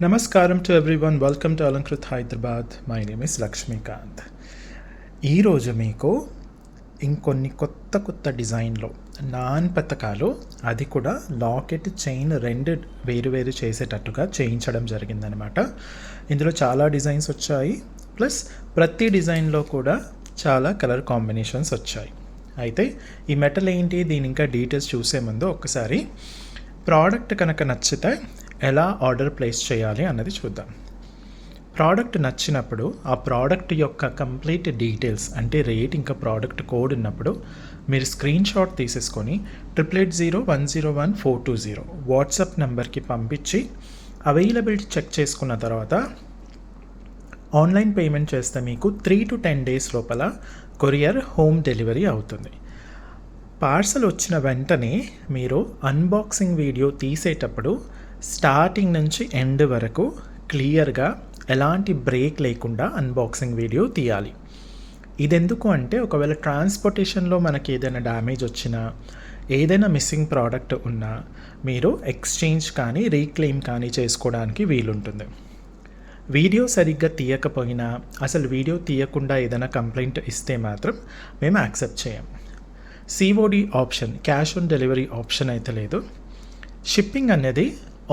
Namaskaram to everyone. Welcome to Alankrit Hyderabad. My name is Lakshmikant. ఈరోజు మీకు ఇంకొన్ని కొత్త డిజైన్లో నాన్ పథకాలు అది కూడా లాకెట్ చైన్ రెండు వేరు చేసేటట్టుగా చేయించడం జరిగిందనమాట. ఇందులో చాలా డిజైన్స్ వచ్చాయి, ప్లస్ ప్రతి డిజైన్లో కూడా చాలా కలర్ కాంబినేషన్స్ వచ్చాయి. అయితే ఈ మెటల్ ఏంటి, దీని ఇంకా డీటెయిల్స్ చూసే ముందు ఒక్కసారి ప్రోడక్ట్ కనుక నచ్చితే ఎలా ఆర్డర్ ప్లేస్ చేయాలి అన్నది చూద్దాం. ప్రోడక్ట్ నచ్చినప్పుడు ఆ ప్రోడక్ట్ యొక్క కంప్లీట్ డీటెయిల్స్ అంటే రేట్ ఇంకా ప్రోడక్ట్ కోడ్ ఉన్నప్పుడు మీరు స్క్రీన్ షాట్ తీసేసుకొని 8801011420 వాట్సాప్ నెంబర్కి పంపించి అవైలబిలిటీ చెక్ చేసుకున్న తర్వాత ఆన్లైన్ పేమెంట్ చేస్తే మీకు 3 to 10 days లోపల కొరియర్ హోమ్ డెలివరీ అవుతుంది. పార్సల్ వచ్చిన వెంటనే మీరు అన్బాక్సింగ్ వీడియో తీసేటప్పుడు స్టార్టింగ్ నుంచి ఎండ్ వరకు క్లియర్గా ఎలాంటి బ్రేక్ లేకుండా అన్బాక్సింగ్ వీడియో తీయాలి. ఇదెందుకు అంటే ఒకవేళ ట్రాన్స్పోర్టేషన్లో మనకి ఏదైనా డ్యామేజ్ వచ్చినా, ఏదైనా మిస్సింగ్ ప్రోడక్ట్ ఉన్నా మీరు ఎక్స్చేంజ్ కానీ రీక్లెయిమ్ కానీ చేసుకోవడానికి వీలుంటుంది. వీడియో సరిగ్గా తీయకపోయినా, అసలు వీడియో తీయకుండా ఏదైనా కంప్లైంట్ ఇస్తే మాత్రం మేము యాక్సెప్ట్ చేయం. COD option, cash on delivery option అయితే లేదు. షిప్పింగ్ అనేది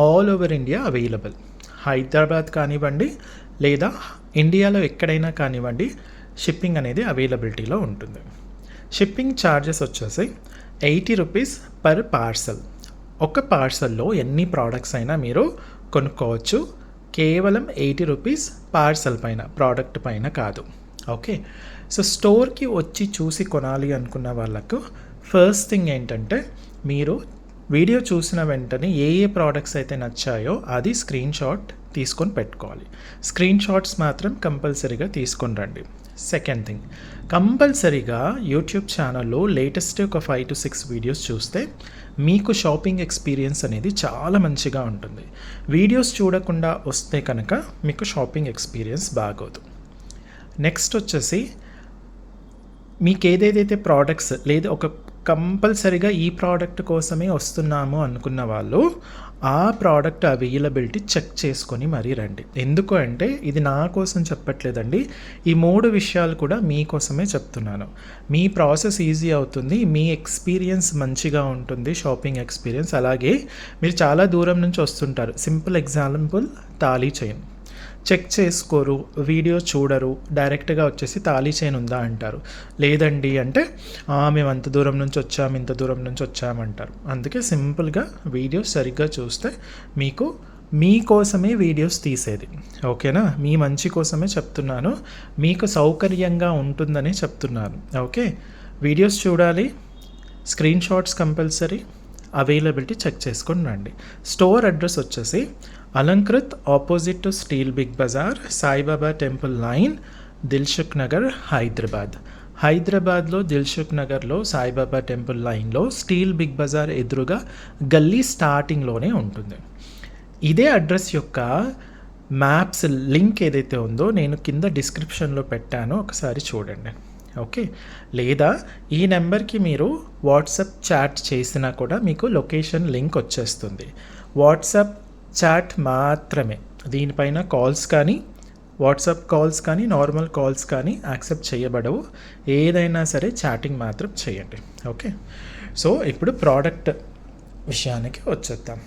all over India available. Hyderabad కానివ్వండి లేదా ఇండియాలో ఎక్కడైనా కానివ్వండి, షిప్పింగ్ అనేది అవైలబిలిటీలో ఉంటుంది. షిప్పింగ్ ఛార్జెస్ వచ్చేసి 80 రూపీస్ పర్ పార్సల్. ఒక పార్సల్లో ఎన్ని ప్రోడక్ట్స్ అయినా మీరు కొనుక్కోవచ్చు. కేవలం 80 రూపీస్ పార్సల్ పైన, ప్రోడక్ట్ పైన కాదు. ఓకే, సో స్టోర్కి వచ్చి చూసి కొనాలి అనుకున్న వాళ్ళకు ఫస్ట్ థింగ్ ఏంటంటే, మీరు వీడియో చూసిన వెంటనే ఏ ప్రోడక్ట్స్ అయితే నచ్చాయో అది స్క్రీన్ షాట్ తీసుకొని పెట్టుకోవాలి. స్క్రీన్ షాట్స్ మాత్రం కంపల్సరీగా తీసుకొని రండి. సెకండ్ థింగ్, కంపల్సరీగా యూట్యూబ్ ఛానల్లో లేటెస్ట్ ఒక 5 to 6 వీడియోస్ చూస్తే మీకు షాపింగ్ ఎక్స్పీరియన్స్ అనేది చాలా మంచిగా ఉంటుంది. వీడియోస్ చూడకుండా వస్తే కనుక మీకు షాపింగ్ ఎక్స్పీరియన్స్ బాగోదు. నెక్స్ట్ వచ్చేసి మీకు ఏదేదైతే ప్రోడక్ట్స్ లేదా ఒక కంపల్సరీగా ఈ ప్రోడక్ట్ కోసమే వస్తున్నాము అనుకున్న వాళ్ళు ఆ ప్రోడక్ట్ అవైలబిలిటీ చెక్ చేసుకొని మరీ రండి. ఎందుకు అంటే ఇది నా కోసం చెప్పట్లేదండి, ఈ 3 విషయాలు కూడా మీకోసమే చెప్తున్నాను. మీ ప్రాసెస్ ఈజీ అవుతుంది, మీ ఎక్స్పీరియన్స్ మంచిగా ఉంటుంది, షాపింగ్ ఎక్స్పీరియన్స్. అలాగే మీరు చాలా దూరం నుంచి వస్తుంటారు. సింపుల్ ఎగ్జాంపుల్, తాళీ చైన్ చెక్ చేసుకోరు, వీడియో చూడరు, డైరెక్ట్గా వచ్చేసి తాళీ చైన్ ఉందా అంటారు. లేదండి అంటే మేము అంత దూరం నుంచి వచ్చాము, ఇంత దూరం నుంచి వచ్చామంటారు. అందుకే సింపుల్గా వీడియోస్ సరిగ్గా చూస్తే మీకు మీకోసమే వీడియోస్ తీసేది. ఓకేనా, మీ మంచి కోసమే చెప్తున్నాను, మీకు సౌకర్యంగా ఉంటుందని చెప్తున్నాను. ఓకే, వీడియోస్ చూడాలి, screen shots compulsory, availability check చేసుకొని రండి. స్టోర్ అడ్రస్ వచ్చేసి Alankrit, opposite to Steel Big Bazaar, Saibaba temple line, Dilsukh Nagar, Hyderabad. హైదరాబాద్లో దిల్సుఖ్ నగర్లో సాయిబాబా టెంపుల్ లైన్లో స్టీల్ బిగ్ బజార్ ఎదురుగా గల్లీ స్టార్టింగ్లోనే ఉంటుంది. ఇదే అడ్రస్ యొక్క మ్యాప్స్ లింక్ ఏదైతే ఉందో నేను కింద డిస్క్రిప్షన్లో పెట్టానో ఒకసారి చూడండి. ఓకే, లేదా ఈ నెంబర్కి మీరు వాట్సాప్ చాట్ చేసినా కూడా మీకు లొకేషన్ లింక్ వచ్చేస్తుంది. వాట్సాప్ చాట్ మాత్రమే, దీనిపైన కాల్స్ కానీ, వాట్సాప్ కాల్స్ కానీ, నార్మల్ కాల్స్ కానీ యాక్సెప్ట్ చేయబడవు. ఏదైనా సరే చాటింగ్ మాత్రం చేయండి. ఓకే, సో ఇప్పుడు ప్రోడక్ట్ విషయానికి వచ్చేద్దాం.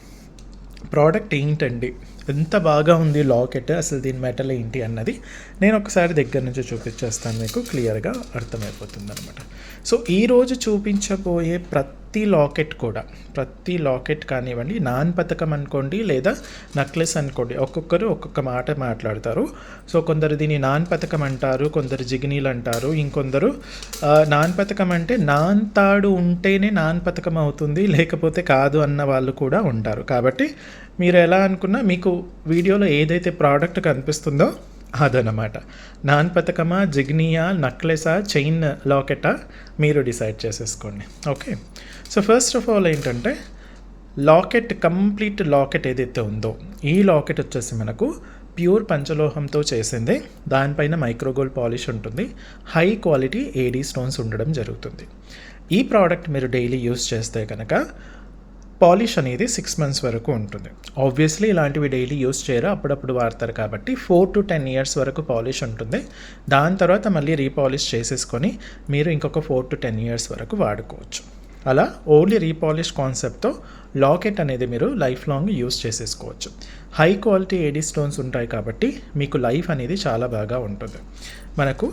ప్రోడక్ట్ ఏంటండి, ఎంత బాగా ఉంది లాకెట్, అసలు దీని మెటల్ ఏంటి అన్నది నేను ఒకసారి దగ్గర నుంచి చూపించేస్తాను, మీకు క్లియర్గా అర్థమైపోతుంది అనమాట. సో ఈరోజు చూపించబోయే ప్రతి లాకెట్ కానివ్వండి, నాన్ పథకం అనుకోండి లేదా నక్లెస్ అనుకోండి, ఒక్కొక్కరు ఒక్కొక్క మాట మాట్లాడతారు. సో కొందరు దీన్ని నాన్ పథకం అంటారు, కొందరు జిగినీలు అంటారు, ఇంకొందరు నాన్ పథకం అంటే నాన్ తాడు ఉంటేనే నాన్ పథకం అవుతుంది, లేకపోతే కాదు అన్న వాళ్ళు కూడా ఉంటారు. కాబట్టి మీరు ఎలా అనుకున్నా మీకు వీడియోలో ఏదైతే ప్రోడక్ట్ కనిపిస్తుందో అదనమాట. నాన్ పథకమా, జిగ్నియా, నక్లెసా, చైన్ లాకెటా మీరు డిసైడ్ చేసేసుకోండి. Okay, so first of all ఏంటంటే లాకెట్, కంప్లీట్ లాకెట్ ఏదైతే ఉందో ఈ లాకెట్ వచ్చేసి మనకు ప్యూర్ పంచలోహంతో చేసింది. దానిపైన మైక్రోగోల్డ్ పాలిష్ ఉంటుంది, హై క్వాలిటీ ఏడీ స్టోన్స్ ఉండడం జరుగుతుంది. ఈ ప్రోడక్ట్ మీరు డైలీ యూస్ చేస్తే కనుక పాలిష్ అనేది 6 మంత్స్ వరకు ఉంటుంది. ఆబ్వియస్లీ ఇలాంటివి డైలీ యూస్ చేయరు, అప్పుడప్పుడు వాడతారు కాబట్టి 4 to 10 ఇయర్స్ వరకు పాలిష్ ఉంటుంది. దాని తర్వాత మళ్ళీ రీపాలిష్ చేసేసుకొని మీరు ఇంకొక 4 to 10 ఇయర్స్ వరకు వాడుకోవచ్చు. అలా ఓన్లీ రీపాలిష్ కాన్సెప్ట్తో లాకెట్ అనేది మీరు లైఫ్ లాంగ్ యూస్ చేసేసుకోవచ్చు. హై క్వాలిటీ ఏడీ స్టోన్స్ ఉంటాయి కాబట్టి మీకు లైఫ్ అనేది చాలా బాగా ఉంటుంది. మనకు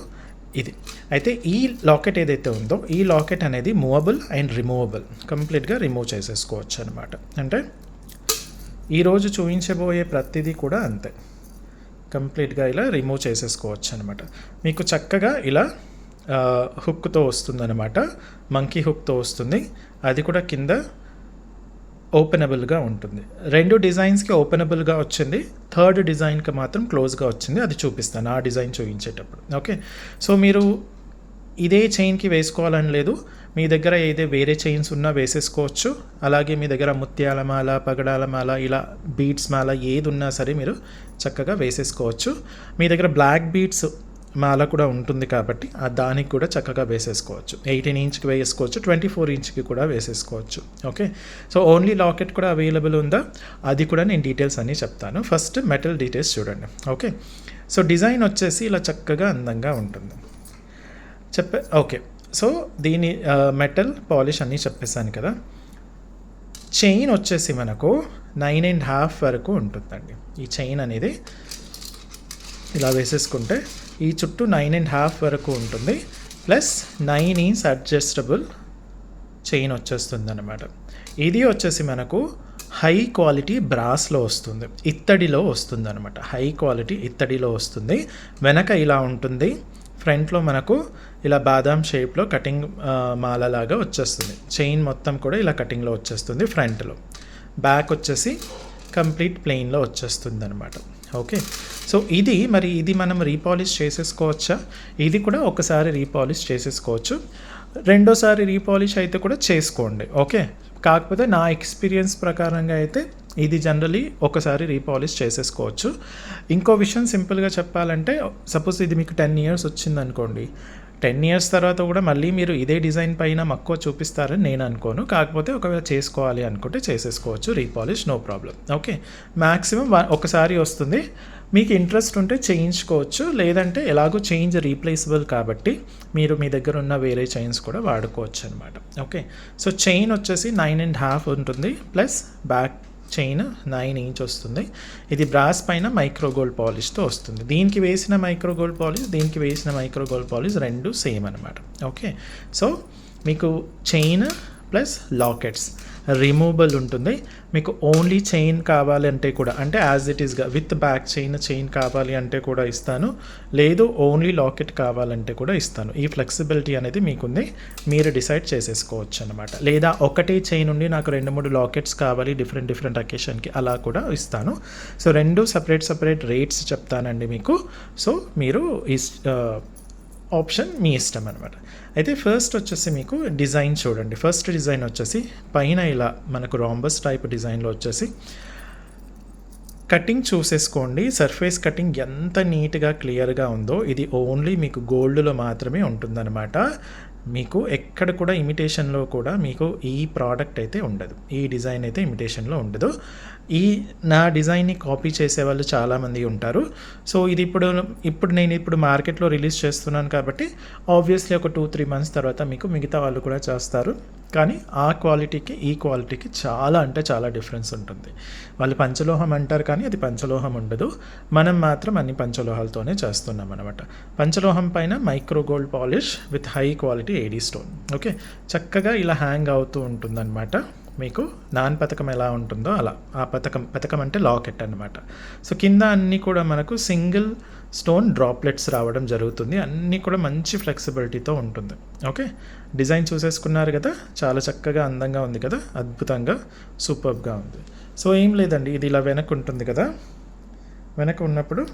ఇది అయితే ఈ లాకెట్ ఏదైతే ఉందో ఈ లాకెట్ అనేది మూవబుల్ అండ్ రిమూవబుల్, కంప్లీట్గా రిమూవ్ చేసేసుకోవచ్చు అనమాట. అంటే ఈరోజు చూపించబోయే ప్రతిదీ కూడా అంతే, కంప్లీట్గా ఇలా రిమూవ్ చేసేసుకోవచ్చు అనమాట. మీకు చక్కగా ఇలా హుక్తో వస్తుందన్నమాట, మంకీ హుక్తో వస్తుంది. అది కూడా కింద ఓపెనబుల్గా ఉంటుంది. 2 డిజైన్స్కి ఓపెనబుల్గా వచ్చింది, థర్డ్ డిజైన్కి మాత్రం క్లోజ్గా వచ్చింది. అది చూపిస్తాను ఆ డిజైన్ చూపించేటప్పుడు. ఓకే, సో మీరు ఇదే చైన్కి వేసుకోవాలని లేదు, మీ దగ్గర ఏదే వేరే చైన్స్ ఉన్నా వేసేసుకోవచ్చు. అలాగే మీ దగ్గర ముత్యాల మాల, పగడాల మాల, ఇలా బీడ్స్ మాల ఏది ఉన్నా సరే మీరు చక్కగా వేసేసుకోవచ్చు. మీ దగ్గర బ్లాక్ బీడ్స్ మాల కూడా ఉంటుంది కాబట్టి దానికి కూడా చక్కగా వేసేసుకోవచ్చు. 18 ఇంచ్కి వేసుకోవచ్చు, 24 ఇంచ్కి కూడా వేసేసుకోవచ్చు. ఓకే, సో ఓన్లీ లాకెట్ కూడా అవైలబుల్ ఉందా అది కూడా నేను డీటెయిల్స్ అన్నీ చెప్తాను. ఫస్ట్ మెటల్ డీటెయిల్స్ చూడండి. ఓకే, సో డిజైన్ వచ్చేసి ఇలా చక్కగా అందంగా ఉంటుంది. ఓకే, సో దీని మెటల్ పాలిష్ అన్నీ చెప్పేశాను కదా. చైన్ వచ్చేసి మనకు 9.5 వరకు ఉంటుందండి. ఈ చైన్ అనేది ఇలా వేసేసుకుంటే ఈ చుట్టూ 9.5 వరకు ఉంటుంది. ప్లస్ 9 ఇంచ్ అడ్జస్టబుల్ చైన్ వచ్చేస్తుంది అనమాట. ఇది వచ్చేసి మనకు హై క్వాలిటీ బ్రాస్లో వస్తుంది, ఇత్తడిలో వస్తుంది అనమాట. హై క్వాలిటీ ఇత్తడిలో వస్తుంది. వెనక ఇలా ఉంటుంది, ఫ్రంట్లో మనకు ఇలా బాదాం షేప్లో కటింగ్ మాలలాగా వచ్చేస్తుంది. చైన్ మొత్తం కూడా ఇలా కటింగ్లో వచ్చేస్తుంది ఫ్రంట్లో. బ్యాక్ వచ్చేసి కంప్లీట్ ప్లెయిన్లో వచ్చేస్తుంది అనమాట. ఓకే, సో ఇది మనం రీపాలిష్ చేసేసుకోవచ్చా? ఇది కూడా ఒకసారి రీపాలిష్ చేసేసుకోవచ్చు, రెండోసారి రీపాలిష్ అయితే కూడా చేసుకోండి. ఓకే, కాకపోతే నా ఎక్స్పీరియన్స్ ప్రకారంగా అయితే ఇది జనరలీ ఒకసారి రీపాలిష్ చేసేసుకోవచ్చు. ఇంకో విషయం సింపుల్గా చెప్పాలంటే, సపోజ్ ఇది మీకు 10 ఇయర్స్ వచ్చిందనుకోండి, 10 ఇయర్స్ తర్వాత కూడా మళ్ళీ మీరు ఇదే డిజైన్ పైన మక్కువ చూపిస్తారని నేను అనుకోను. కాకపోతే ఒకవేళ చేసుకోవాలి అనుకుంటే చేసేసుకోవచ్చు repolish, no problem. Okay, maximum ఒకసారి వస్తుంది. మీకు ఇంట్రెస్ట్ ఉంటే చేయించుకోవచ్చు, లేదంటే ఎలాగో చేంజ్ రీప్లేసబుల్ కాబట్టి మీరు మీ దగ్గర ఉన్న వేరే చైన్స్ కూడా వాడుకోవచ్చు అనమాట. ఓకే, సో చైన్ వచ్చేసి 9.5 ఉంటుంది, ప్లస్ బ్యాక్ చైన్ 9 ఇంచ్ వస్తుంది. ఇది బ్రాస్ పైన మైక్రో గోల్డ్ పాలిష్తో వస్తుంది. దీనికి వేసిన మైక్రో గోల్డ్ పాలిష్, దీనికి వేసిన మైక్రో గోల్డ్ పాలిష్ రెండు సేమ్ అనమాట. ఓకే, సో మీకు చైన్ ప్లస్ లాకెట్స్ రిమూవబుల్ ఉంటుంది. మీకు ఓన్లీ చైన్ కావాలంటే కూడా, అంటే యాజ్ ఇట్ ఈస్గా విత్ బ్యాక్ చైన్ కావాలి అంటే కూడా ఇస్తాను, లేదు ఓన్లీ లాకెట్ కావాలంటే కూడా ఇస్తాను. ఈ ఫ్లెక్సిబిలిటీ అనేది మీకుంది, మీరు డిసైడ్ చేసేసుకోవచ్చు అనమాట. లేదా ఒకటే చైన్ ఉండి నాకు 2-3 లాకెట్స్ కావాలి డిఫరెంట్ అకేషన్కి, అలా కూడా ఇస్తాను. సో రెండు సపరేట్ రేట్స్ చెప్తానండి మీకు. సో మీరు ఆప్షన్ మీ ఇష్టం అనమాట. అయితే ఫస్ట్ వచ్చేసి మీకు డిజైన్ చూడండి. ఫస్ట్ డిజైన్ వచ్చేసి పైన ఇలా మనకు రాంబస్ టైప్ డిజైన్లో వచ్చేసి కటింగ్ చూసేసుకోండి. సర్ఫేస్ కటింగ్ ఎంత నీట్గా క్లియర్గా ఉందో. ఇది ఓన్లీ మీకు గోల్డ్లో మాత్రమే ఉంటుందన్నమాట. మీకు ఎక్కడ కూడా ఇమిటేషన్లో కూడా మీకు ఈ ప్రోడక్ట్ అయితే ఉండదు, ఈ డిజైన్ అయితే ఇమిటేషన్లో ఉండదు. నా డిజైన్ని కాపీ చేసే వాళ్ళు చాలామంది ఉంటారు. సో ఇది ఇప్పుడు నేను మార్కెట్లో రిలీజ్ చేస్తున్నాను కాబట్టి ఆబ్వియస్లీ ఒక 2-3 మంత్స్ తర్వాత మీకు మిగతా వాళ్ళు కూడా చేస్తారు. కానీ ఆ క్వాలిటీకి ఈ క్వాలిటీకి చాలా అంటే చాలా డిఫరెన్స్ ఉంటుంది. వాళ్ళు పంచలోహం అంటారు కానీ అది పంచలోహం ఉండదు. మనం మాత్రం అన్ని పంచలోహాలతోనే చేస్తున్నాం అనమాట. పంచలోహం పైన micro gold polish with high quality AD stone. Okay, చక్కగా ఇలా హ్యాంగ్ అవుతూ ఉంటుందన్నమాట. మీకు నాన్ పథకం ఎలా ఉంటుందో అలా, ఆ పథకం అంటే లాకెట్ అనమాట. సో కింద అన్నీ కూడా మనకు సింగిల్ స్టోన్ డ్రాప్లెట్స్ రావడం జరుగుతుంది. అన్నీ కూడా మంచి ఫ్లెక్సిబిలిటీతో ఉంటుంది. ఓకే, డిజైన్ చూసేసుకున్నారు కదా, చాలా చక్కగా అందంగా ఉంది కదా, అద్భుతంగా సూపర్గా ఉంది. సో ఏం లేదండి, ఇది ఇలా వెనక ఉంటుంది కదా, వెనక ఉన్నప్పుడు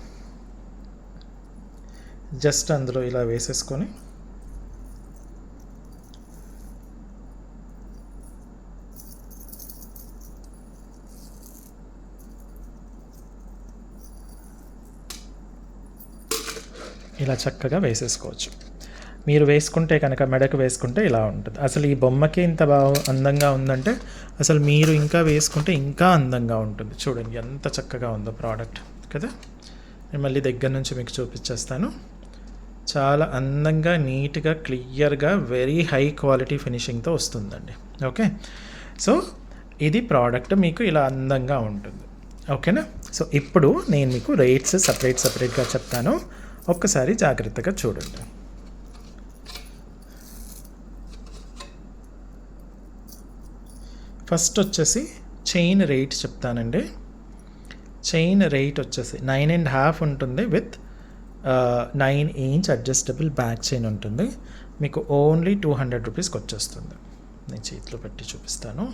జస్ట్ అందులో ఇలా వేసేసుకొని ఇలా చక్కగా వేసేసుకోవచ్చు. మీరు వేసుకుంటే కనుక మెడకు వేసుకుంటే ఇలా ఉంటుంది. అసలు ఈ బొమ్మకి ఇంత బాగా అందంగా ఉందంటే అసలు మీరు ఇంకా వేసుకుంటే ఇంకా అందంగా ఉంటుంది. చూడండి ఎంత చక్కగా ఉందో ప్రోడక్ట్ కదా. నేను మళ్ళీ దగ్గర నుంచి మీకు చూపించేస్తాను. చాలా అందంగా, నీట్గా, క్లియర్గా, వెరీ హై క్వాలిటీ ఫినిషింగ్తో వస్తుందండి. ఓకే, సో ఇది ప్రోడక్ట్ మీకు ఇలా అందంగా ఉంటుంది. ఓకేనా. సో ఇప్పుడు నేను మీకు రేట్స్ సపరేట్గా చెప్తాను, ఒక్కసారి జాగ్రత్తగా చూడండి. ఫస్ట్ వచ్చేసి చైన్ రేట్ చెప్తానండి. చైన్ రేట్ వచ్చేసి 9.5 ఉంటుంది with 9 inch adjustable back chain ఉంటుంది. మీకు ఓన్లీ 200 రూపీస్కి వచ్చేస్తుంది. నేను చేతిలో పెట్టి చూపిస్తాను.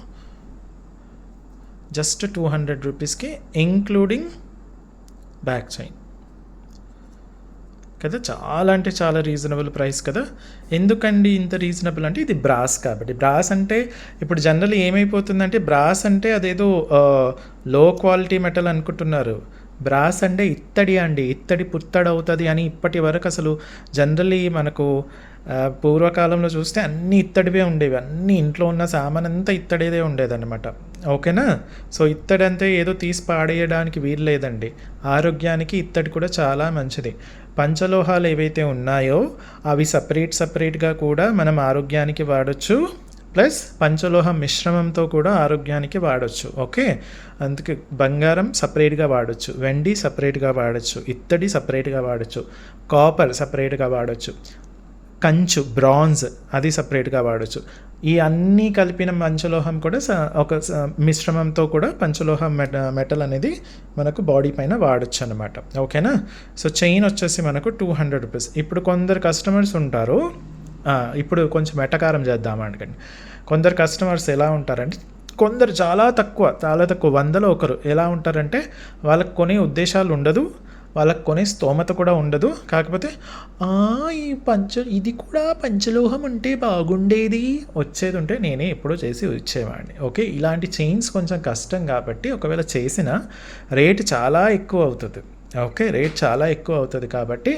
జస్ట్ 200 రూపీస్కి ఇంక్లూడింగ్ బ్యాక్ చైన్ కదా. చాలా అంటే చాలా రీజనబుల్ ప్రైస్ కదా. ఎందుకండి ఇంత రీజనబుల్ అంటే ఇది బ్రాస్ కాబట్టి. బ్రాస్ అంటే ఇప్పుడు జనరల్ ఏమైపోతుందంటే బ్రాస్ అంటే అదేదో లో క్వాలిటీ మెటల్ అనుకుంటున్నారు. బ్రాస్ అంటే ఇత్తడి అండి, ఇత్తడి పుత్తడి అవుతుంది అని ఇప్పటి వరకు అసలు జనరల్లీ మనకు పూర్వకాలంలో చూస్తే అన్నీ ఇత్తడివే ఉండేవి. అన్నీ ఇంట్లో ఉన్న సామాన్ అంతా ఇత్తడిదే ఉండేదన్నమాట. ఓకేనా. సో ఇత్తడి అంతే ఏదో తీసి పాడేయడానికి వీలు లేదండి. ఆరోగ్యానికి ఇత్తడి కూడా చాలా మంచిది. పంచలోహాలు ఏవైతే ఉన్నాయో అవి సపరేట్గా కూడా మనం ఆరోగ్యానికి వాడచ్చు. ప్లస్ పంచలోహ మిశ్రమంతో కూడా ఆరోగ్యానికి వాడచ్చు. ఓకే, అందుకే బంగారం సపరేట్గా వాడచ్చు, వెండి సపరేట్గా వాడచ్చు, ఇత్తడి సపరేట్గా వాడచ్చు, కాపర్ సపరేట్గా వాడచ్చు, కంచు బ్రాంజ్ అది సపరేట్గా వాడచ్చు. ఈ అన్నీ కలిపిన పంచలోహం కూడా ఒక మిశ్రమంతో కూడా పంచలోహ మెటల్ అనేది మనకు బాడీ పైన వాడచ్చు అనమాట. ఓకేనా. సో చైన్ వచ్చేసి మనకు 200 రూపీస్. ఇప్పుడు కొందరు కస్టమర్స్ ఉంటారు, ఇప్పుడు కొంచెం ఎటకారం చేద్దామండి. కొందరు కస్టమర్స్ ఎలా ఉంటారంటే, కొందరు చాలా తక్కువ 100లో ఒకరు ఎలా ఉంటారంటే వాళ్ళకి కొనే ఉద్దేశాలు ఉండదు, వాళ్ళకి కొనే స్తోమత కూడా ఉండదు. కాకపోతే ఈ ఇది కూడా పంచలోహం ఉంటే బాగుండేది, వచ్చేది ఉంటే నేనే ఎప్పుడో చేసి ఇచ్చేవాడిని. ఓకే, ఇలాంటి చైన్స్ కొంచెం కష్టం కాబట్టి ఒకవేళ చేసిన రేట్ చాలా ఎక్కువ అవుతుంది. ఓకే, రేట్ చాలా ఎక్కువ అవుతుంది కాబట్టి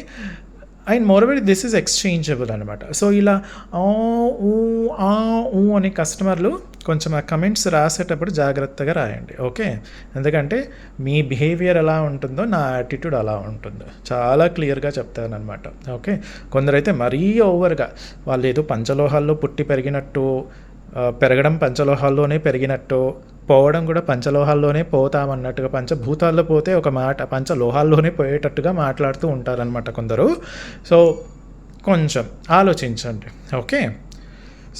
and moreover this is exchangeable అనమాట. సో ఇలా అనే కస్టమర్లు కొంచెం ఆ కమెంట్స్ రాసేటప్పుడు జాగ్రత్తగా రాయండి. ఓకే, ఎందుకంటే మీ బిహేవియర్ ఎలా ఉంటుందో నా యాటిట్యూడ్ అలా ఉంటుందో చాలా క్లియర్గా చెప్తానమాట. ఓకే, కొందరైతే మరీ ఓవర్గా వాళ్ళు ఏదో పంచలోహాల్లో పుట్టి పెరిగినట్టు, పెరగడం పంచలోహాల్లోనే పెరిగినట్టు, పోవడం కూడా పంచలోహాల్లోనే పోతామన్నట్టుగా, పంచభూతాల్లో పోతే ఒక మాట, పంచలోహాల్లోనే పోయేటట్టుగా మాట్లాడుతూ ఉంటారనమాట కొందరు. సో కొంచెం ఆలోచించండి. ఓకే,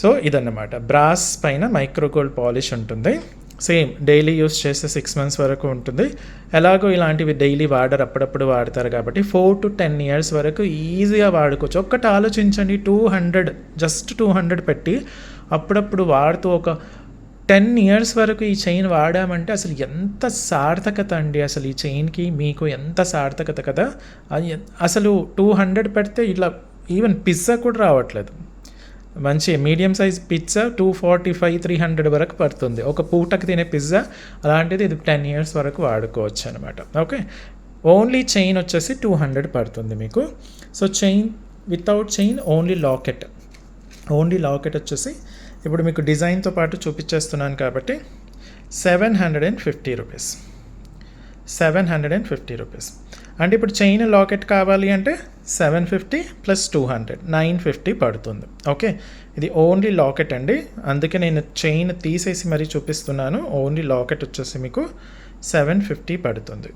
సో ఇదన్నమాట. బ్రాస్ పైన మైక్రోగోల్డ్ పాలిష్ ఉంటుంది. సేమ్ డైలీ యూస్ చేస్తే 6 months వరకు ఉంటుంది. ఎలాగో ఇలాంటివి డైలీ వాడరు, అప్పుడప్పుడు వాడతారు కాబట్టి 4 to 10 years వరకు ఈజీగా వాడుకోవచ్చు. ఒక్కటి ఆలోచించండి, 200 జస్ట్ 200 పెట్టి అప్పుడప్పుడు వాడుతూ ఒక 10 years వరకు ఈ చైన్ వాడామంటే అసలు ఎంత సార్థకత అండి. అసలు ఈ చైన్కి మీకు ఎంత సార్థకత కదా. అసలు 200 పెడితే ఇలా ఈవెన్ పిజ్జా కూడా రావట్లేదు. మంచి మీడియం సైజ్ పిజ్జా 245-300 వరకు పడుతుంది ఒక పూటకి తినే పిజ్జా. అలాంటిది ఇది 10 years వరకు వాడుకోవచ్చు అనమాట. ఓకే, ఓన్లీ చైన్ వచ్చేసి 200 పడుతుంది మీకు. So chain without chain only locket వచ్చేసి ఇప్పుడు మీకు డిజైన్తో పాటు చూపించేస్తున్నాను కాబట్టి 750 రూపీస్. 750 రూపీస్ అంటే ఇప్పుడు చైన్ లాకెట్ కావాలి అంటే 750 + 200 950 పడుతుంది. ఓకే, ఇది ఓన్లీ లాకెట్ అండి, అందుకే నేను చైన్ తీసేసి మరీ చూపిస్తున్నాను. ఓన్లీ లాకెట్ వచ్చేసి మీకు 750 పడుతుంది.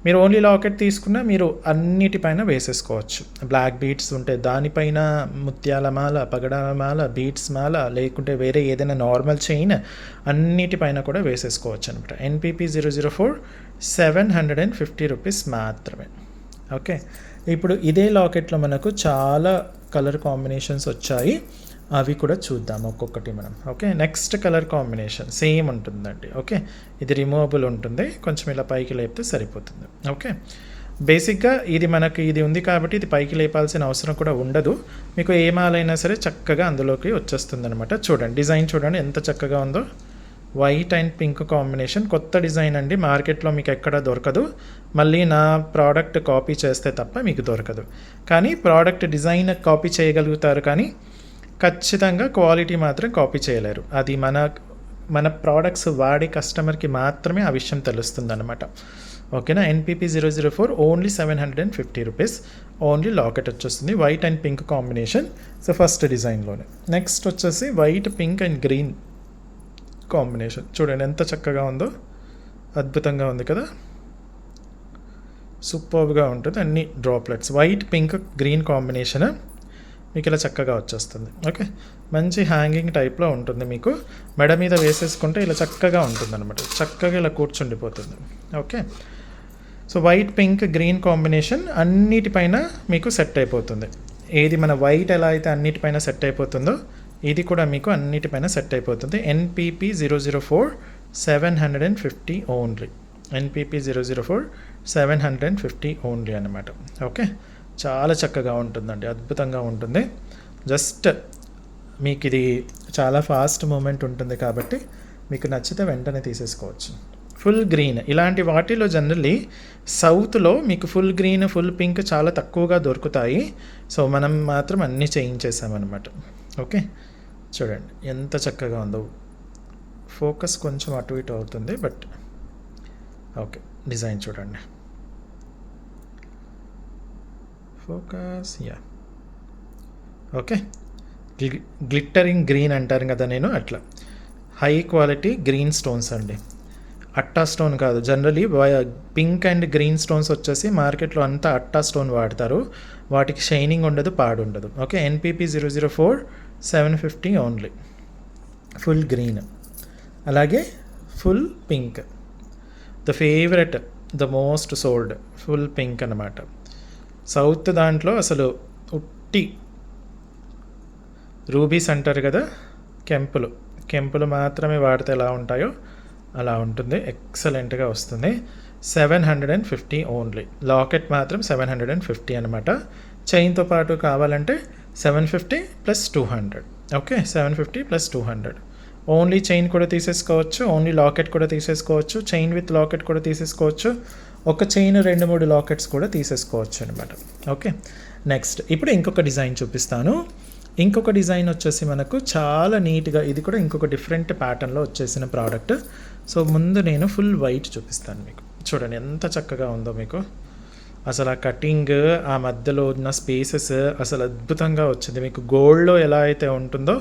మీరు ఓన్లీ లాకెట్ తీసుకున్నా మీరు అన్నిటిపైన వేసేసుకోవచ్చు. బ్లాక్ బీడ్స్ ఉంటే దానిపైన ముత్యాల మాల, పగడాల మాల, బీడ్స్ మాల, లేకుంటే వేరే ఏదైనా నార్మల్ చైన్ అన్నిటిపైన కూడా వేసేసుకోవచ్చు అనమాట. NPP 004 750 రూపీస్ మాత్రమే. ఓకే, ఇప్పుడు ఇదే లాకెట్లో మనకు చాలా కలర్ కాంబినేషన్స్ వచ్చాయి, అవి కూడా చూద్దాం ఒక్కొక్కటి మనం. Okay, next colour combination same ఉంటుందండి. ఓకే, ఇది రిమూవబుల్ ఉంటుంది, కొంచెం ఇలా పైకి లేపితే సరిపోతుంది. ఓకే, బేసిక్గా ఇది మనకి ఇది ఉంది కాబట్టి ఇది పైకి లేపాల్సిన అవసరం కూడా ఉండదు. మీకు ఏ మాలైనా సరే చక్కగా అందులోకి వచ్చేస్తుంది అనమాట. చూడండి డిజైన్ చూడండి ఎంత చక్కగా ఉందో, వైట్ అండ్ పింక్ కాంబినేషన్ కొత్త డిజైన్ అండి, మార్కెట్లో మీకు ఎక్కడ దొరకదు. మళ్ళీ నా ప్రోడక్ట్ కాపీ చేస్తే తప్ప మీకు దొరకదు. కానీ ప్రోడక్ట్ డిజైన్ కాపీ చేయగలుగుతారు, కానీ ఖచ్చితంగా క్వాలిటీ మాత్రం కాపీ చేయలేరు. అది మన ప్రోడక్ట్స్ వాడే కస్టమర్కి మాత్రమే ఆ విషయం తెలుస్తుంది అనమాట. ఓకేనా. NPP004 only 750 rupees. Only locket వచ్చేస్తుంది white and pink combination. So first డిజైన్లోనే. నెక్స్ట్ వచ్చేసి white, pink and green combination. చూడండి ఎంత చక్కగా ఉందో, అద్భుతంగా ఉంది కదా, సూపర్గా ఉంటుంది. అన్ని droplets white, pink, green combination మీకు ఇలా చక్కగా వచ్చేస్తుంది. ఓకే, మంచి హ్యాంగింగ్ టైప్లో ఉంటుంది. మీకు మెడ మీద వేసేసుకుంటే ఇలా చక్కగా ఉంటుంది అనమాట, చక్కగా ఇలా కూర్చుండిపోతుంది. Okay, so white, pink, green combination అన్నిటిపైన మీకు సెట్ అయిపోతుంది. ఏది మన వైట్ ఎలా అయితే అన్నిటిపైన సెట్ అయిపోతుందో ఇది కూడా మీకు అన్నిటిపైన సెట్ అయిపోతుంది. NPP004 750 only. NPP004 750 ఓన్లీ అనమాట. ఓకే, చాలా చక్కగా ఉంటుందండి, అద్భుతంగా ఉంటుంది. జస్ట్ మీకు ఇది చాలా ఫాస్ట్ మూమెంట్ ఉంటుంది కాబట్టి మీకు నచ్చితే వెంటనే తీసేసుకోవచ్చు. ఫుల్ గ్రీన్ ఇలాంటి వాటిలో జనరల్లీ సౌత్లో మీకు ఫుల్ గ్రీన్, ఫుల్ పింక్ చాలా తక్కువగా దొరుకుతాయి. సో మనం మాత్రం అన్నీ చేయించేసామన్నమాట. ఓకే, చూడండి ఎంత చక్కగా ఉందో. ఫోకస్ కొంచెం అటు ఇటు అవుతుంది, బట్ ఓకే, డిజైన్ చూడండి. Focus, yeah, okay. Glittering green అంటారు కదా నేను, అట్లా హై క్వాలిటీ గ్రీన్ స్టోన్స్ అండి. అట్టా స్టోన్ కాదు. Generally pink and green stones వచ్చేసి మార్కెట్లో అంతా అట్టా స్టోన్ వాడతారు, వాటికి షైనింగ్ ఉండదు, పాడు ఉండదు. Okay, NPP004 750 only. Full green, అలాగే full pink, the favourite, the most sold full pink అనమాట. సౌత్ దాంట్లో అసలు ఉట్టి రూబీస్ అంటారు కదా, కెంపులు మాత్రమే వాడితే ఎలా ఉంటాయో అలా ఉంటుంది. ఎక్సలెంట్గా వస్తుంది. 750 ఓన్లీ. లాకెట్ మాత్రం 750 అనమాట. చైన్తో పాటు కావాలంటే 750 + 200. ఓకే, 750 + 200. ఓన్లీ చైన్ కూడా తీసేసుకోవచ్చు, ఓన్లీ లాకెట్ కూడా తీసేసుకోవచ్చు, చైన్ విత్ లాకెట్ కూడా తీసేసుకోవచ్చు, ఒక చైన్ 2-3 లాకెట్స్ కూడా తీసేసుకోవచ్చు అనమాట. ఓకే, నెక్స్ట్ ఇప్పుడు ఇంకొక డిజైన్ చూపిస్తాను. ఇంకొక డిజైన్ వచ్చేసి మనకు చాలా నీట్గా, ఇది కూడా ఇంకొక డిఫరెంట్ ప్యాటర్న్లో వచ్చేసిన ప్రోడక్ట్. సో ముందు నేను ఫుల్ వైట్ చూపిస్తాను మీకు. చూడండి ఎంత చక్కగా ఉందో మీకు. అసలు ఆ కటింగ్, ఆ మధ్యలో ఉన్న స్పేసెస్ అసలు అద్భుతంగా వచ్చింది. మీకు గోల్డ్లో ఎలా అయితే ఉంటుందో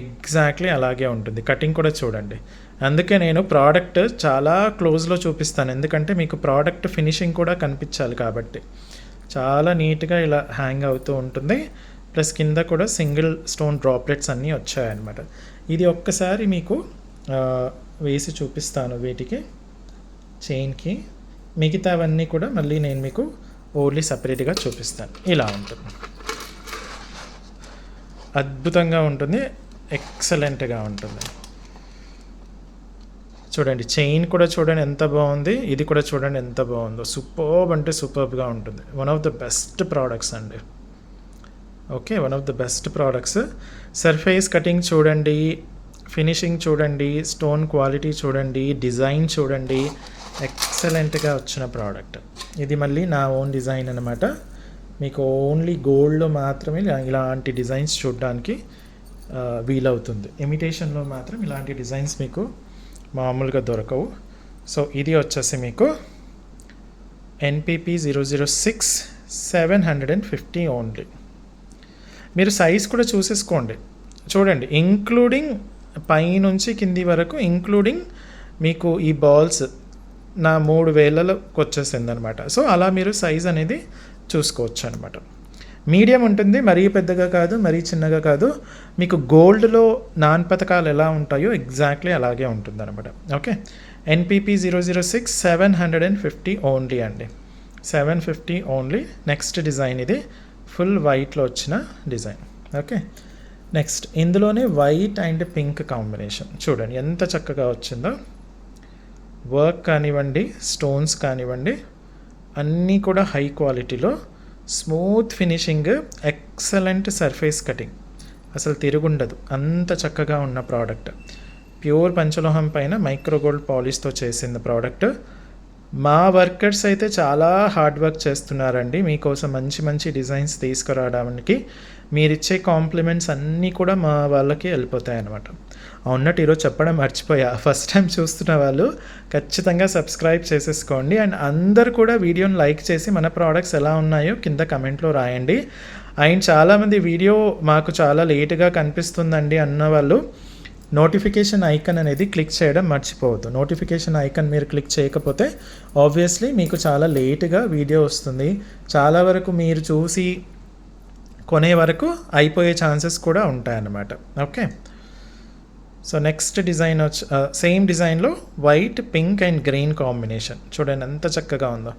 ఎగ్జాక్ట్లీ అలాగే ఉంటుంది. కటింగ్ కూడా చూడండి. అందుకే నేను ప్రోడక్ట్ చాలా క్లోజ్లో చూపిస్తాను, ఎందుకంటే మీకు ప్రోడక్ట్ ఫినిషింగ్ కూడా కనిపించాలి కాబట్టి. చాలా నీట్గా ఇలా హ్యాంగ్ అవుతూ ఉంటుంది. ప్లస్ కింద కూడా సింగిల్ స్టోన్ డ్రాప్లెట్స్ అన్నీ వచ్చాయన్నమాట. ఇది ఒక్కసారి మీకు వేసి చూపిస్తాను వీటికి, చైన్కి. మిగతావన్నీ కూడా మళ్ళీ నేను మీకు ఓన్లీ సపరేట్గా చూపిస్తాను. ఇలా ఉంటుంది, అద్భుతంగా ఉంటుంది, ఎక్సలెంట్గా ఉంటుంది. చూడండి చైన్ కూడా చూడండి ఎంత బాగుంది, ఇది కూడా చూడండి ఎంత బాగుందో. సూపర్బ్ అంటే సూపర్బ్గా ఉంటుంది. One of the best products అండి. Okay, one of the best products. Surface cutting చూడండి, ఫినిషింగ్ చూడండి, స్టోన్ క్వాలిటీ చూడండి, డిజైన్ చూడండి, ఎక్సలెంట్గా వచ్చిన ప్రోడక్ట్. ఇది మళ్ళీ నా ఓన్ డిజైన్ అనమాట. మీకు ఓన్లీ గోల్డ్లో మాత్రమే ఇలాంటి డిజైన్స్ చూడడానికి వీలవుతుంది. ఇమిటేషన్లో మాత్రం ఇలాంటి డిజైన్స్ మీకు మామూలుగా దొరకవు. సో ఇది వచ్చేసి మీకు NPP006 750 ఓన్లీ. మీరు సైజ్ కూడా చూసేసుకోండి. చూడండి, ఇంక్లూడింగ్ పైనుంచి కింది వరకు, ఇంక్లూడింగ్ మీకు ఈ బాల్స్ నా 3 వేలలోకి వచ్చేసింది అనమాట. సో అలా మీరు సైజ్ అనేది చూసుకోవచ్చు అనమాట. మీడియం ఉంటుంది, మరీ పెద్దగా కాదు, మరీ చిన్నగా కాదు. మీకు గోల్డ్లో నాన్ పథకాలు ఎలా ఉంటాయో ఎగ్జాక్ట్లీ అలాగే ఉంటుంది అనమాట. ఓకే, NPP006 750 ఓన్లీ అండి. 750 ఓన్లీ. నెక్స్ట్ డిజైన్ ఇది ఫుల్ వైట్లో వచ్చిన డిజైన్. ఓకే, నెక్స్ట్ ఇందులోనే వైట్ అండ్ పింక్ కాంబినేషన్. చూడండి ఎంత చక్కగా వచ్చిందో. వర్క్ కానివ్వండి, స్టోన్స్ కానివ్వండి, అన్నీ కూడా హై క్వాలిటీలో, smooth finishing, excellent surface cutting, అసలు తిరుగుండదు, అంత చక్కగా ఉన్న ప్రోడక్ట్. ప్యూర్ పంచలోహం పైన మైక్రో గోల్డ్ పాలిష్తో చేసిన ప్రోడక్ట్. మా వర్కర్స్ అయితే చాలా హార్డ్ వర్క్ చేస్తున్నారండి మీకోసం మంచి మంచి డిజైన్స్ తీసుకురావడానికి. మీరిచ్చే కాంప్లిమెంట్స్ అన్నీ కూడా మా వాళ్ళకి వెళ్ళిపోతాయి అన్నమాట. అవునట్టు ఈరోజు చెప్పడం మర్చిపోయా, ఫస్ట్ టైం చూస్తున్న వాళ్ళు ఖచ్చితంగా సబ్స్క్రైబ్ చేసేసుకోండి. అండ్ అందరు కూడా వీడియోని లైక్ చేసి మన ప్రోడక్ట్స్ ఎలా ఉన్నాయో కింద కమెంట్లో రాయండి. అండ్ చాలామంది వీడియో మాకు చాలా లేటుగా కనిపిస్తుందండి అన్న వాళ్ళు నోటిఫికేషన్ ఐకన్ అనేది క్లిక్ చేయడం మర్చిపోవద్దు. నోటిఫికేషన్ ఐకన్ మీరు క్లిక్ చేయకపోతే ఆబ్వియస్లీ మీకు చాలా లేటుగా వీడియో వస్తుంది. చాలా వరకు మీరు చూసి కొనే వరకు అయిపోయే ఛాన్సెస్ కూడా ఉంటాయన్నమాట. Okay, so next design same డిజైన్లో white, pink and green combination. చూడండి ఎంత చక్కగా ఉందో.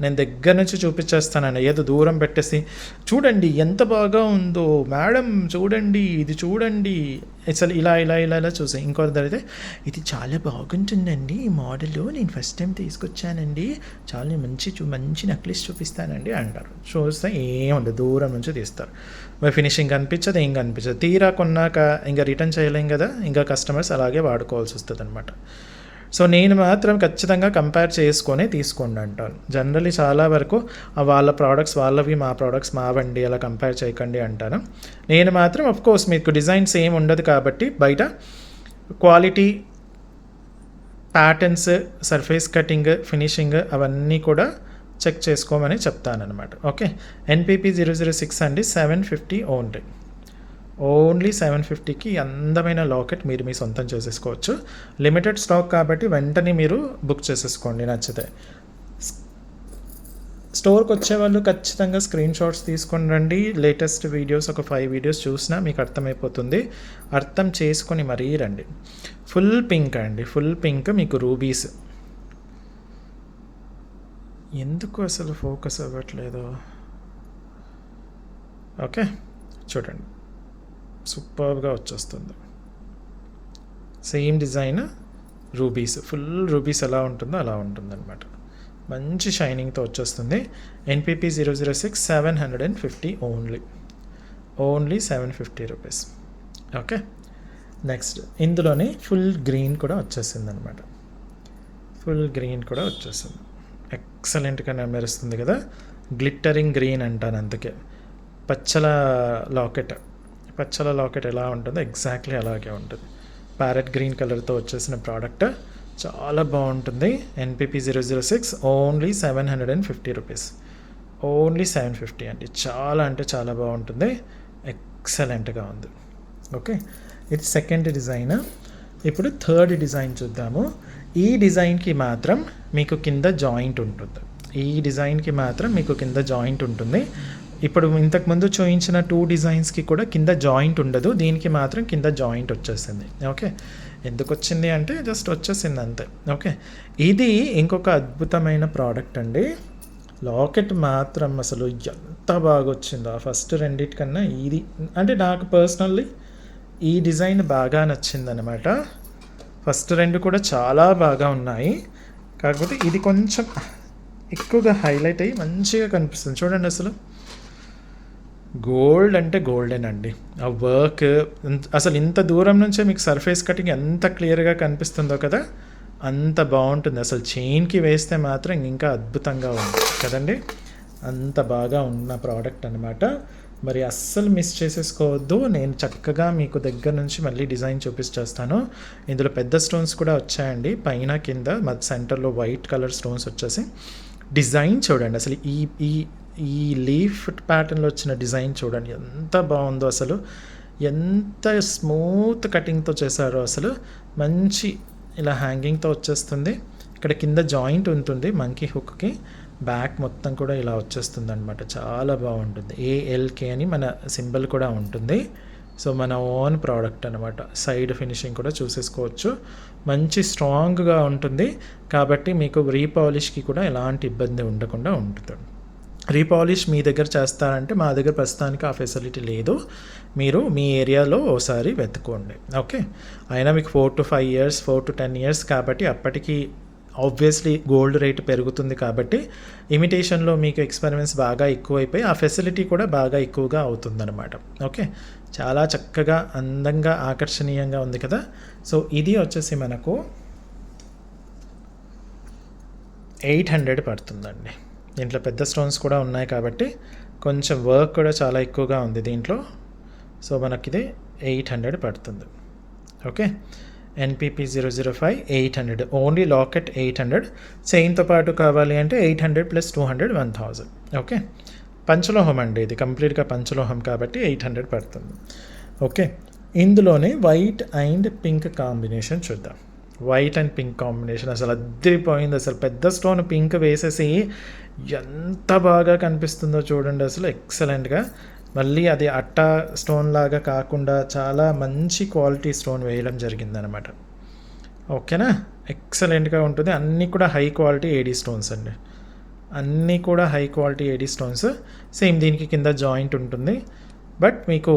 నేను దగ్గర నుంచి చూపించేస్తానండి, ఏదో దూరం పెట్టేసి చూడండి ఎంత బాగా ఉందో మేడం, చూడండి ఇది చూడండి, అసలు ఇలా ఇలా ఇలా ఇలా చూసి ఇంకొకరి అయితే ఇది చాలా బాగుంటుందండి ఈ మోడల్, నేను ఫస్ట్ టైం తీసుకొచ్చానండి, చాలా మంచి నెక్లెస్ చూపిస్తానండి అంటారు. చూస్తే ఏముండదు, దూరం నుంచి తీస్తారు. మరి ఫినిషింగ్ కనిపించదు, ఏం కనిపించదు. తీరా కొన్నాక ఇంకా రిటర్న్ చేయలేం కదా, ఇంకా కస్టమర్స్ అలాగే వాడుకోవాల్సి వస్తుంది అనమాట. సో నేను మాత్రం ఖచ్చితంగా కంపేర్ చేసుకొని తీసుకోండి అంటాను. జనరలీ చాలా వరకు వాళ్ళ ప్రోడక్ట్స్ వాళ్ళవి, మా ప్రోడక్ట్స్ మావండి, అలా కంపేర్ చేయకండి అంటాను. నేను మాత్రం కోర్స్ మీకు డిజైన్ సేమ్ ఉండదు కాబట్టి బయట quality, patterns, surface cutting, finishing అవన్నీ కూడా చెక్ చేసుకోమని చెప్తానమాట. ఓకే, NPP 006 అండి, 750 ఓన్లీ 750కి అందమైన లాకెట్ మీరు మీ సొంతం చేసేసుకోవచ్చు. లిమిటెడ్ స్టాక్ కాబట్టి వెంటనే మీరు బుక్ చేసేసుకోండి నచ్చితే. స్టోర్కి వచ్చేవాళ్ళు ఖచ్చితంగా స్క్రీన్ షాట్స్ తీసుకొని రండి. లేటెస్ట్ వీడియోస్ ఒక 5 వీడియోస్ చూసినా మీకు అర్థమైపోతుంది. అర్థం చేసుకొని మరీ రండి. ఫుల్ పింక్ అండి, ఫుల్ పింక్ మీకు రూబీస్. ఎందుకు అసలు ఫోకస్ అవ్వట్లేదు? ఓకే చూడండి, సూపర్గా వచ్చేస్తుంది. Same design rubies, full rubies ఎలా ఉంటుందో అలా ఉంటుంది అనమాట. మంచి షైనింగ్తో వచ్చేస్తుంది. NPP 006 750 only 750 rupees. Okay, next ఇందులోనే ఫుల్ గ్రీన్ కూడా వచ్చేసింది అనమాట. ఫుల్ గ్రీన్ కూడా వచ్చేసింది, ఎక్సలెంట్గా మెరుస్తుంది కదా, గ్లిట్టరింగ్ గ్రీన్ అంటాను అందుకే. పచ్చల లాకెట్ ఎలా ఉంటుందో ఎగ్జాక్ట్లీ అలాగే ఉంటుంది. ప్యారెట్ గ్రీన్ కలర్తో వచ్చేసిన ప్రోడక్ట్ చాలా బాగుంటుంది. NPP 006 ఓన్లీ 750 రూపీస్, ఓన్లీ 750 అండి. చాలా అంటే చాలా బాగుంటుంది, ఎక్సలెంట్గా ఉంది. ఓకే, ఇది సెకండ్ డిజైన్. ఇప్పుడు థర్డ్ డిజైన్ చూద్దాము. ఈ డిజైన్కి మాత్రం మీకు కింద జాయింట్ ఉంటుంది. ఇప్పుడు ఇంతకుముందు చూపించిన 2 డిజైన్స్కి కూడా కింద జాయింట్ ఉండదు, దీనికి మాత్రం కింద జాయింట్ వచ్చేసింది. ఓకే, ఎందుకు వచ్చింది అంటే జస్ట్ వచ్చేసింది అంతే. ఓకే, ఇది ఇంకొక అద్భుతమైన ప్రోడక్ట్ అండి. లాకెట్ మాత్రం అసలు ఎంత బాగా వచ్చిందో, ఫస్ట్ రెండిటికన్నా ఇది అంటే నాకు పర్సనల్లీ ఈ డిజైన్ బాగా నచ్చిందనమాట. ఫస్ట్ 2 కూడా చాలా బాగా ఉన్నాయి, కాకపోతే ఇది కొంచెం ఎక్కువగా హైలైట్ అయ్యి మంచిగా కనిపిస్తుంది. చూడండి అసలు గోల్డ్ అంటే గోల్డెన్ అండి. ఆ వర్క్ అసలు ఇంత దూరం నుంచే మీకు సర్ఫేస్ కటింగ్ ఎంత క్లియర్గా కనిపిస్తుందో కదా, అంత బాగుంటుంది. అసలు చైన్కి వేస్తే మాత్రం ఇంకా అద్భుతంగా ఉంది కదండి, అంత బాగా ఉన్న ప్రోడక్ట్ అనమాట. మరి అస్సలు మిస్ చేసేసుకోవద్దు. నేను చక్కగా మీకు దగ్గర నుంచి మళ్ళీ డిజైన్ చూపించేస్తాను. ఇందులో పెద్ద స్టోన్స్ కూడా వచ్చాయండి, పైన కింద సెంటర్లో వైట్ కలర్ స్టోన్స్ వచ్చేసి. డిజైన్ చూడండి అసలు, ఈ లీఫ్ ప్యాటర్న్లో వచ్చిన డిజైన్ చూడండి ఎంత బాగుందో, అసలు ఎంత స్మూత్ కటింగ్తో చేశారో. అసలు మంచి ఇలా హ్యాంగింగ్తో వచ్చేస్తుంది. ఇక్కడ కింద జాయింట్ ఉంటుంది మంకీ హుక్కి, బ్యాక్ మొత్తం కూడా ఇలా వచ్చేస్తుంది అనమాట. చాలా బాగుంటుంది. ALK అని మన సింబల్ కూడా ఉంటుంది. సో మన ఓన్ ప్రోడక్ట్ అనమాట. సైడ్ ఫినిషింగ్ కూడా చూసేసుకోవచ్చు, మంచి స్ట్రాంగ్గా ఉంటుంది కాబట్టి మీకు రీపాలిష్కి కూడా ఎలాంటి ఇబ్బంది ఉండకుండా ఉంటుంది. రీపాలిష్ మీ దగ్గర చేస్తారంటే మా దగ్గర ప్రస్తుతానికి ఆ ఫెసిలిటీ లేదు, మీరు మీ ఏరియాలో ఓసారి వెతుక్కోండి. ఓకే, అయినా మీకు 4 to 5 years 4 to 10 years కాబట్టి అప్పటికి ఆబ్వియస్లీ గోల్డ్ రేట్ పెరుగుతుంది కాబట్టి ఇమిటేషన్లో మీకు ఎక్స్పెరిమెంట్స్ బాగా ఎక్కువైపోయి ఆ ఫెసిలిటీ కూడా బాగా ఎక్కువగా అవుతుందన్నమాట. ఓకే, చాలా చక్కగా అందంగా ఆకర్షణీయంగా ఉంది కదా. సో ఇది వచ్చేసి మనకు 800 పడుతుందండి. దీంట్లో పెద్ద స్టోన్స్ కూడా ఉన్నాయి కాబట్టి కొంచెం వర్క్ కూడా చాలా ఎక్కువగా ఉంది దీంట్లో. సో మనకిది 800 పడుతుంది. ఓకే, ఎన్పిపి 005 800, ఓన్లీ లాకెట్ 800, చైన్తో పాటు కావాలి అంటే 800 + 200 1000. ఓకే, పంచలోహం అండి, ఇది కంప్లీట్గా పంచలోహం కాబట్టి 800 పడుతుంది. ఓకే, ఇందులోనే వైట్ అండ్ పింక్ కాంబినేషన్ చూద్దాం. వైట్ అండ్ పింక్ కాంబినేషన్ అసలు అద్దరిపోయింది. అసలు పెద్ద స్టోన్ పింక్ వేసేసి ఎంత బాగా కనిపిస్తుందో చూడండి, అసలు ఎక్సలెంట్గా. మళ్ళీ అది అట్టా స్టోన్ లాగా కాకుండా చాలా మంచి క్వాలిటీ స్టోన్ వేయడం జరిగిందనమాట. ఓకేనా, ఎక్సలెంట్గా ఉంటుంది. అన్నీ కూడా హై క్వాలిటీ ఏడీ స్టోన్స్ అండి, అన్నీ కూడా high quality AD stones. Same దీనికి కింద జాయింట్ ఉంటుంది, బట్ మీకు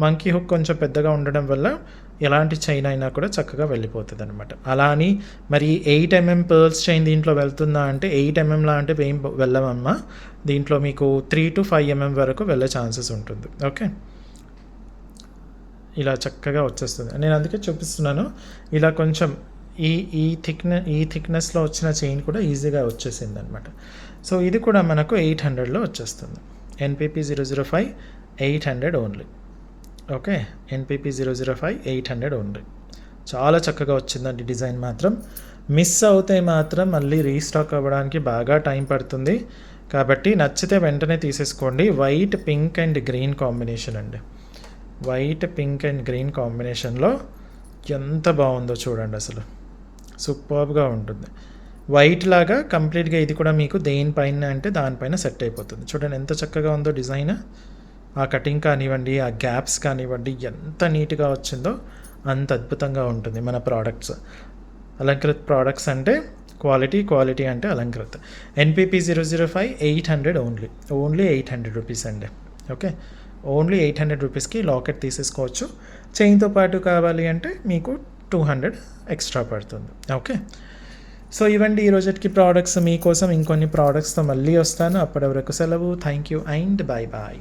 మంకీ హుక్ కొంచెం పెద్దగా ఉండడం వల్ల ఎలాంటి చైన్ అయినా కూడా చక్కగా వెళ్ళిపోతుంది అనమాట. అలా అని మరి 8 mm పర్ల్స్ చైన్ దీంట్లో వెళ్తుందా అంటే 8 mm లాంటివి ఏం వెళ్ళమమ్మా. దీంట్లో మీకు 3 to 5 mm వరకు వెళ్ళే ఛాన్సెస్ ఉంటుంది. ఓకే, ఇలా చక్కగా వచ్చేస్తుంది. నేను అందుకే చూపిస్తున్నాను. ఇలా కొంచెం ఈ థిక్నెస్లో వచ్చిన చైన్ కూడా ఈజీగా వచ్చేసింది అనమాట. సో ఇది కూడా మనకు 800లో వచ్చేస్తుంది. NPP 005 800 only. Okay, NPP 005 800 only. చాలా చక్కగా వచ్చిందండి డిజైన్. మాత్రం మిస్ అవుతే మాత్రం మళ్ళీ రీస్టాక్ అవ్వడానికి బాగా టైం పడుతుంది కాబట్టి నచ్చితే వెంటనే తీసేసుకోండి. White pink and green combination అండి, వైట్ పింక్ అండ్ గ్రీన్ కాంబినేషన్లో ఎంత బాగుందో చూడండి, అసలు సూపర్గా ఉంటుంది. వైట్ లాగా కంప్లీట్గా ఇది కూడా మీకు దేనిపైన అంటే దానిపైన సెట్ అయిపోతుంది. చూడండి ఎంత చక్కగా ఉందో డిజైన్. ఆ కటింగ్ కానివ్వండి, ఆ గ్యాప్స్ కానివ్వండి, ఎంత నీట్గా వచ్చిందో అంత అద్భుతంగా ఉంటుంది మన ప్రోడక్ట్స్. అలంకృత్ ప్రోడక్ట్స్ అంటే క్వాలిటీ అంటే అలంకృత్. ఎన్పిపి 005 800 ఓన్లీ 800 రూపీస్ అండి. ఓకే, ఓన్లీ 800 రూపీస్కి లాకెట్ తీసేసుకోవచ్చు. చైన్తో పాటు కావాలి అంటే మీకు 200 ఎక్స్ట్రా పడుతుంది. ఓకే, సో ఇవ్వండి ఈ రోజుకి ప్రోడక్ట్స్. మీకోసం ఇంకొన్ని ప్రోడక్ట్స్తో మళ్ళీ వస్తాను. అప్పటి వరకు సెలవు. Thank you and bye bye.